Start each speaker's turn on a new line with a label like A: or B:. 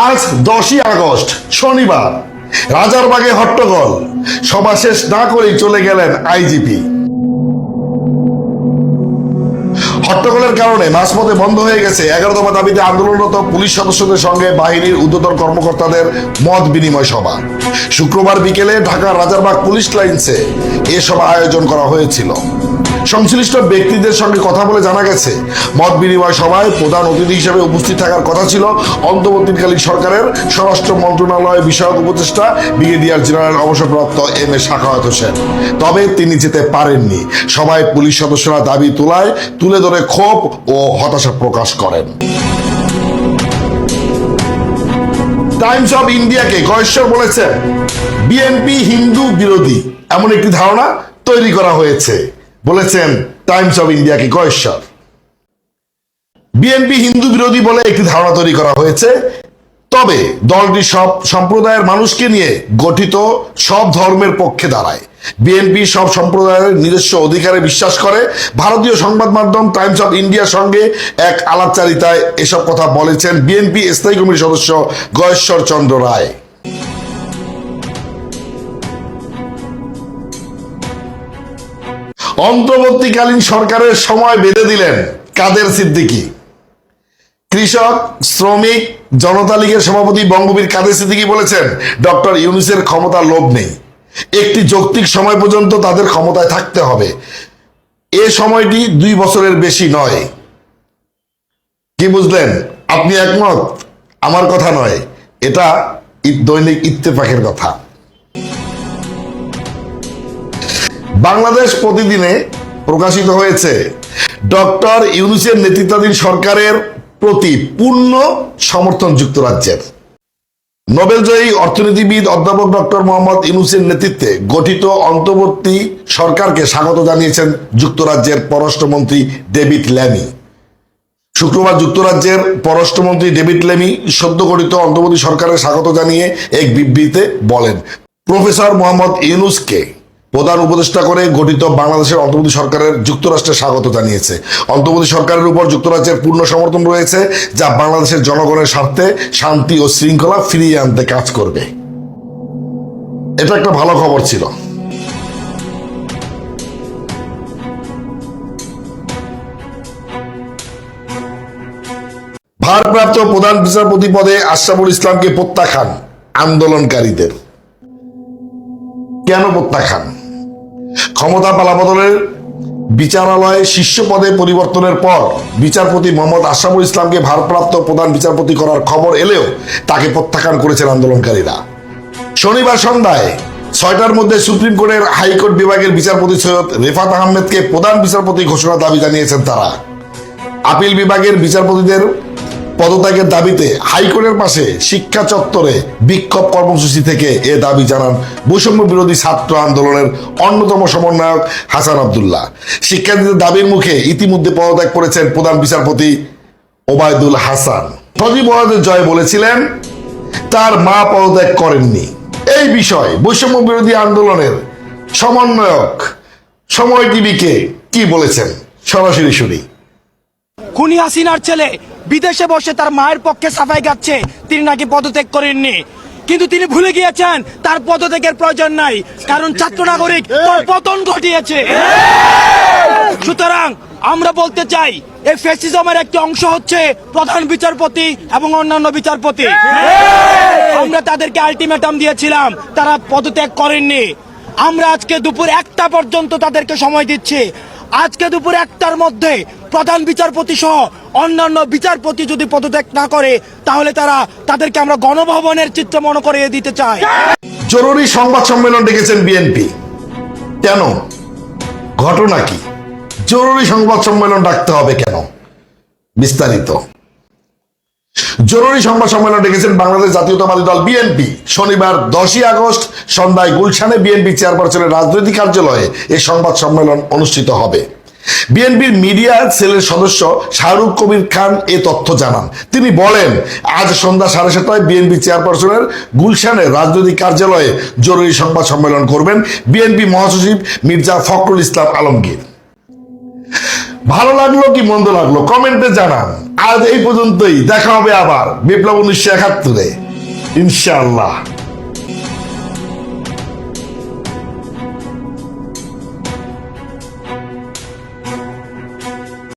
A: আজ 10ই আগস্ট শনিবার রাজারবাগে হট্টগোল। সভা শেষ না করেই চলে গেলেন আইজিপি। হট্টগোলের কারণে মাঝপথে বন্ধ হয়ে গেছে 11 দফা দাবিতে আন্দোলনরত পুলিশ সদস্যদের সঙ্গে বাহিনীর ঊর্ধ্বতন কর্মকর্তাদের মত বিনিময় সভা। শুক্রবার বিকেলে ঢাকার রাজারবাগ পুলিশ লাইন্সে এ সভা আয়োজন করা হয়েছিল। সংশ্লিষ্ট ব্যক্তিদের সঙ্গে কথা বলে জানা গেছে, মত বিনিময় সভায় প্রধান অতিথি হিসেবে উপস্থিত থাকার কথা ছিল অন্তর্বর্তীকালীন সরকারের স্বরাষ্ট্র মন্ত্রণালয় বিষয়ক উপদেষ্টা ব্রিগেডিয়ার জেনারেল অবসরপ্রাপ্ত এম.এ. সাখাওয়াত হোসেন। তবে তিনি যেতে পারেননি। সভায় পুলিশ সদস্যরা দাবি তুলে ধরে ক্ষোভ ও হতাশা প্রকাশ করেন। টাইমস অফ ইন্ডিয়াকে গয়েশ্বর বলেছেন, বিএনপি হিন্দু বিরোধী এমন একটি ধারণা তৈরি করা হয়েছে। বলেছেন টাইমস অফ ইন্ডিয়াকে গয়েশ্বর, বিএনপি হিন্দু বিরোধী বলে একটি ধারণা তৈরি করা হয়েছে। তবে দলটি সব সম্প্রদায়ের মানুষকে নিয়ে গঠিত, সব ধর্মের পক্ষে দাঁড়ায়। বিএনপি সব সম্প্রদায়ের নিজস্ব অধিকারে বিশ্বাস করে। ভারতীয় সংবাদ মাধ্যম টাইমস অফ ইন্ডিয়ার সঙ্গে এক আলাপচারিতায় এসব কথা বলেছেন বিএনপি স্থায়ী কমিটির সদস্য গয়েশ্বর চন্দ্র রায়। অন্তর্বর্তীকালীন সরকারের সময় বেঁধে দিলেন কাদের সিদ্দিকী। কৃষক, শ্রমিক, জনতা লীগের সভাপতি বঙ্গবীর কাদের সিদ্দিকী বলেছেন, ডক্টর ইউনূসের ক্ষমতার লোভ নেই, একটি যৌক্তিক সময় পর্যন্ত তাদের ক্ষমতায় থাকতে হবে। এ সময়টি 2 বছরের বেশি নয়। কি বুঝলেন? আপনি একমত? আমার কথা নয়, এটা দৈনিক ইত্তেফাকের কথা। বাংলাদেশ প্রতিদিনে প্রকাশিত হয়েছে, ডক্টর ইউনূসের নেতৃত্বাধীন সরকারের প্রতি পূর্ণ সমর্থন যুক্তরাজ্যের। নোবেলজয়ী অর্থনীতিবিদ অধ্যাপক ডক্টর মোহাম্মদ ইউনূসের নেতৃত্বে গঠিত অন্তর্বর্তী সরকারকে স্বাগত জানিয়েছেন যুক্তরাজ্যের পররাষ্ট্রমন্ত্রী ডেভিড ল্যামি। শুক্রবার যুক্তরাজ্যের পররাষ্ট্রমন্ত্রী ডেভিড ল্যামি সদ্য গঠিত অন্তর্বর্তী সরকারের স্বাগত জানিয়ে এক বিবৃতিতে বলেন, প্রফেসর মোহাম্মদ ইউনূসকে প্রধান উপদেষ্টা করে গঠিত বাংলাদেশের অন্তর্বর্তী সরকারের যুক্তরাষ্ট্রে স্বাগত জানিয়েছে। অন্তর্বর্তী সরকারের উপর যুক্তরাজ্যের পূর্ণ সমর্থন রয়েছে, যা বাংলাদেশের জনগণের স্বার্থে শান্তি ও শৃঙ্খলা ফিরিয়ে আনতে কাজ করবে। এটা একটা ভালো খবর ছিল। ভারপ্রাপ্ত প্রধান বিচারপতি পদে আশরাফুল ইসলামকে প্রত্যাখ্যান আন্দোলনকারীদের। কেন প্রত্যাখ্যান? ক্ষমতা পালাবদলের বিচারালয়ে শীর্ষ পদে পরিবর্তনের পর বিচারপতি মোহাম্মদ আশরাফুল ইসলামকে ভারপ্রাপ্ত প্রধান বিচারপতি করার খবর এলেও তাকে প্রত্যাখ্যান করেছেন আন্দোলনকারীরা। শনিবার সন্ধ্যায় 6টার মধ্যে সুপ্রিম কোর্টের হাইকোর্ট বিভাগের বিচারপতি সৈয়দ রেফাত আহমেদকে প্রধান বিচারপতি ঘোষণার দাবি জানিয়েছেন তারা। আপিল বিভাগের বিচারপতিদের পদত্যাগের দাবিতে হাইকোর্টের পাশে শিক্ষা চত্বরে বিক্ষোভ কর্মসূচি থেকে এ দাবি জানান বৈষম্য বিরোধী ছাত্র আন্দোলনের অন্যতম সমন্বয়ক হাসান আব্দুল্লাহ। শিক্ষার্থীদের দাবির মুখে ইতিমধ্যে পদত্যাগ করেছেন প্রধান বিচারপতি ওবায়দুল হাসান। সজীব ওয়াজেদ জয় বলেছিলেন, তার মা পদত্যাগ করেননি। এই বিষয়ে বৈষম্য বিরোধী আন্দোলনের সমন্বয়ক সময় টিভিকে কি বলেছেন, সরাসরি শুনি।
B: খুনি হাসিনার ছেলে বিদেশে বসে তার মায়ের পক্ষে সাফাই গাচ্ছে, তিনি নাকি পদত্যাগ করেননি। কিন্তু তিনি ভুলে গিয়েছেন তার পদত্যাগের প্রয়োজন নাই, কারণ ছাত্র নাগরিক তার পতন ঘটিয়েছে। সুতরাং আমরা বলতে চাই, এই ফ্যাসিজমের একটি অংশ হচ্ছে প্রধান বিচারপতি এবং অন্যান্য বিচারপতি। আমরা তাদেরকে আলটিমেটাম দিয়েছিলাম, তারা পদত্যাগ করেননি। আমরা আজকে দুপুর 1টা পর্যন্ত তাদেরকে সময় দিচ্ছি। আজকে দুপুর 1টার মধ্যে প্রধান বিচারপতি সহ অন্যান্য বিচারপতি যদি পদত্যাগ না করে, তাহলে তাদেরকে আমরা গণভবনের চিত্র মনে করিয়ে দিতে চাই।
A: জরুরি সংবাদ সম্মেলন ডেকেছেন বিএনপি। কেন? ঘটনা কি? জরুরি সংবাদ সম্মেলন ডাকতে হবে কেন? বিস্তারিত। জরুরি সংবাদ সম্মেলন ডেকেছেন বাংলাদেশ জাতীয়তাবাদী দল বিএনপি। শনিবার 10ই আগস্ট সন্ধ্যায় গুলশানে বিএনপি চেয়ারপারসনের রাজনৈতিক কার্যালয়ে এই সংবাদ সম্মেলন অনুষ্ঠিত হবে। বিএনপির মিডিয়া সেলের সদস্য শাহরুখ কবির খান এ তথ্য জানান। তিনি বলেন, আজ সন্ধ্যা 7:30টায় বিএনপি চেয়ারপারসনের গুলশানের রাজনৈতিক কার্যালয়ে জরুরি সংবাদ সম্মেলন করবেন বিএনপি মহাসচিব মির্জা ফখরুল ইসলাম আলমগীর। ভালো লাগলো কি মন্দ লাগলো কমেন্টে জানান। আজ এই পর্যন্তই, দেখা হবে আবার বিপ্লব 1971-এ ইনশাআল্লাহ।